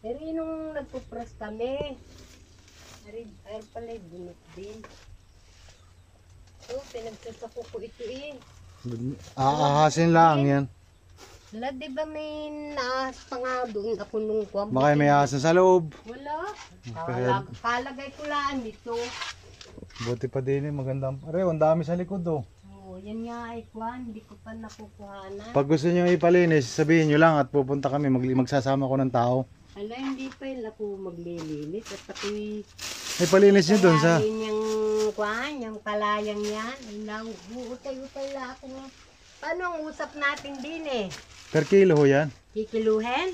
Pero nung nagpupras kami, ay pala bunot din. So, pinagsasako ko ito eh. Aahasin lang yan. Wala, di ba may naas pa nga doon ako nung kwam? Baka may ahas na sa loob. Wala. Kaya- Kalagay ko lang dito. Buti pa din eh, magandang. Are, ang dami sa likod oh. Oo, yan nga ay kwan, hindi ko pa nakukuhanan. Pag gusto niyo ipalinis, sabihin niyo lang at pupunta kami, magsasama ko ng tao. Ala, hindi pa yun ako maglilinis. At ako'y Ipalinis niyo doon sa... kalahin yung kwan, yung kalayang yan. Ay, utay-utay lang ako. Paano ang usap natin din eh? Per kilo ho yan. Kikiluhin?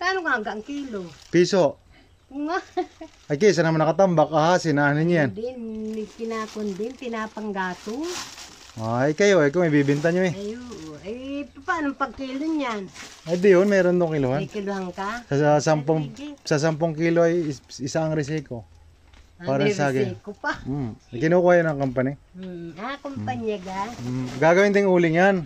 Kano nga hanggang kilo? Piso. Nga. Ay kaysa naman nakatambak, ahasin, ahanin yan. Din, kinakon din, pinapanggato. Ay kayo, kung ibibinta nyo eh. Ayo, ay paano pag kilo niyan? Ay di yun, meron dong kilohan. May kiluhan ka? Sa 10 kilo ay isang resiko. Para sa akin. Ko pa. Kinukuha yun ng company. Kumpanya ga. Gagawin ding uling yan.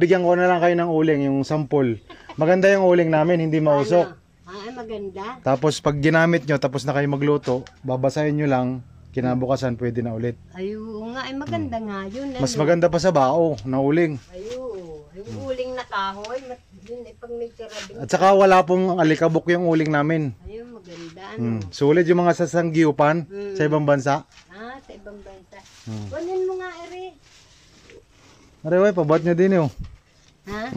Bigyan ko na lang kayo ng uling, yung sampol. Maganda yung uling namin, hindi mausok. Ay, maganda. Tapos pag ginamit nyo, tapos na kayo magluto, babasahin nyo lang, kinabukasan pwede na ulit. Ayo, nga ay maganda nga yun. Mas maganda pa sa bao na uling. Ayo, yung uling na kahoy, yun ay pag nagtirabing. At saka wala pong alikabok yung uling namin. Ayo, maganda. Sulit yung mga sasanggiyupan sa ibang bansa. Sa ibang bansa. Kunin mo nga, Eri. Aray, pabat nyo din yun. Ha?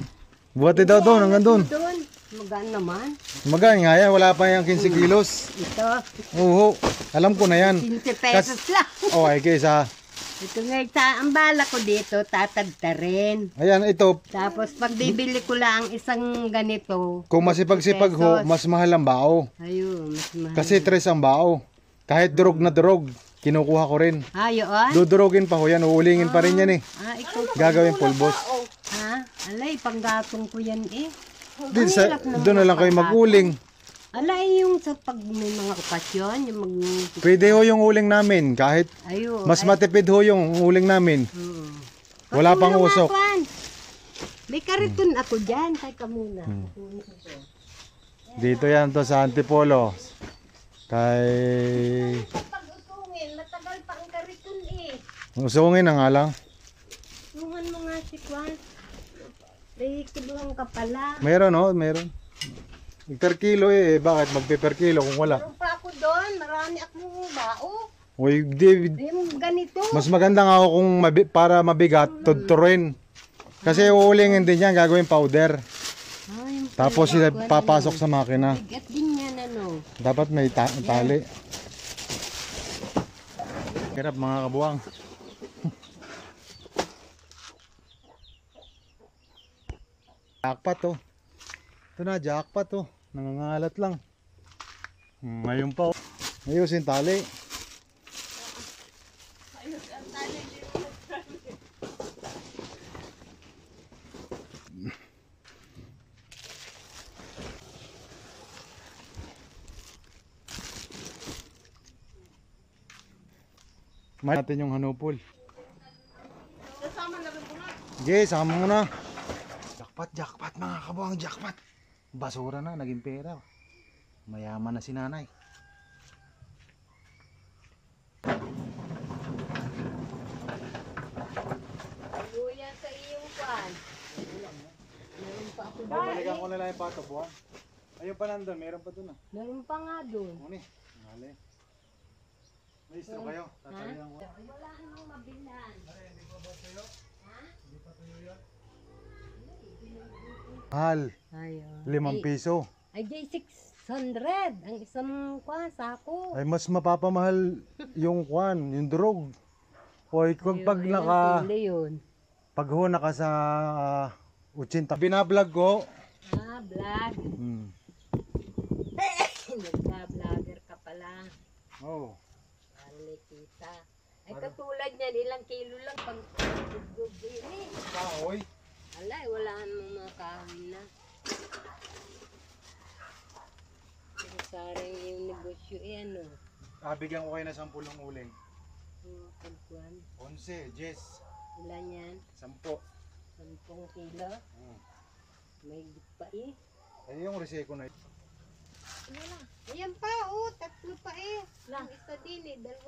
Buhat daw doon, hanggang doon. Doon. Magaan naman. Magaan nga yan, wala pa yung 15 kilos. Ito, Oo, alam ko na yan. 15 pesos lang. Okay, kaysa. Ito nga, ang bala ko dito, tatagtarin. Ayan, ito. Tapos pag bibili ko lang isang ganito. Kung masipag-sipag ho, mas mahal ang bao. Ayun, mas mahal. Kasi 3 ang bao. Kahit durog na durog, kinukuha ko rin. Yun? Dudurogin pa ho yan, uulingin pa rin yan eh. Ikaw. Gagawin pulbos. Ha? Alay, panggatong ko yan eh. Doon na lang kayo mag-uling. Alay, yung sa pag may mga okasyon, yung mag... Pwede ho yung uling namin, kahit Ayun. mas matipid ho yung uling namin. Wala pang usok. May kariton ako dyan, kaya ka muna. Dito yan to sa Antipolo. Kay... Pag usungin, matagal pa ang kariton eh. Usungin na nga lang. Tungan mo nga si Kwan. May kiluhan ka pala. Meron ho, meron. Per kilo eh, bakit magpe-per kilo kung wala? Meron pa ako doon, marami akong bao. Uy, David, Yung ganito. mas maganda nga ako kung para mabigat, tuturin. Kasi uulingin din yan, gagawin powder. Tapos papasok sa makina. Bigat din yan ano. Dapat may tali. Hirap mga kabuwang. Jackpot to. Ito na, jackpot to. Nangangalat lang. Ngayon pa. Ayusin tali. Natin yung hanupol. Kasama na rin po nga. Okay, sama mo na. Jackpot, jackpot mga kabuwang, jackpot. Basura na, naging pera. Mayaman na si nanay. Luya sa iyong Kwan. Meron pa ako doon. Babalikan ko na lang yung pato, buwan. Ayun pa nandun, meron pa dun ah. Meron pa nga doon. Muni, ngali. May istro kayo, tatalihan ko. Wala nang mabilan. Mahal, Ayun. 5 piso. Ay, Jay, 600. Ang isang Kwan, sako. Ay mas mapapamahal yung kwan, yung durog. Hoy, pag naka, Kilo yun. pag ho naka sa 80. Binablog ko. Vlog. Nagka-vlogger ka pala. Oh. Para may kita. Ay, katulad niyan, ilang kilo lang pang gugug din eh. Kahoy. Alay, wala namang mga kahoy na. Pero sarang yung negosyo eh, ano. Bigyan ko kayo na 10 uling. Pagkuhan. 11, Jess. Ilan yan? 10. 10 kilo. May git pa eh. Ay, yung reseko na Ayan pa, oh, tatlo pa eh. Yung isa din eh, dalawa.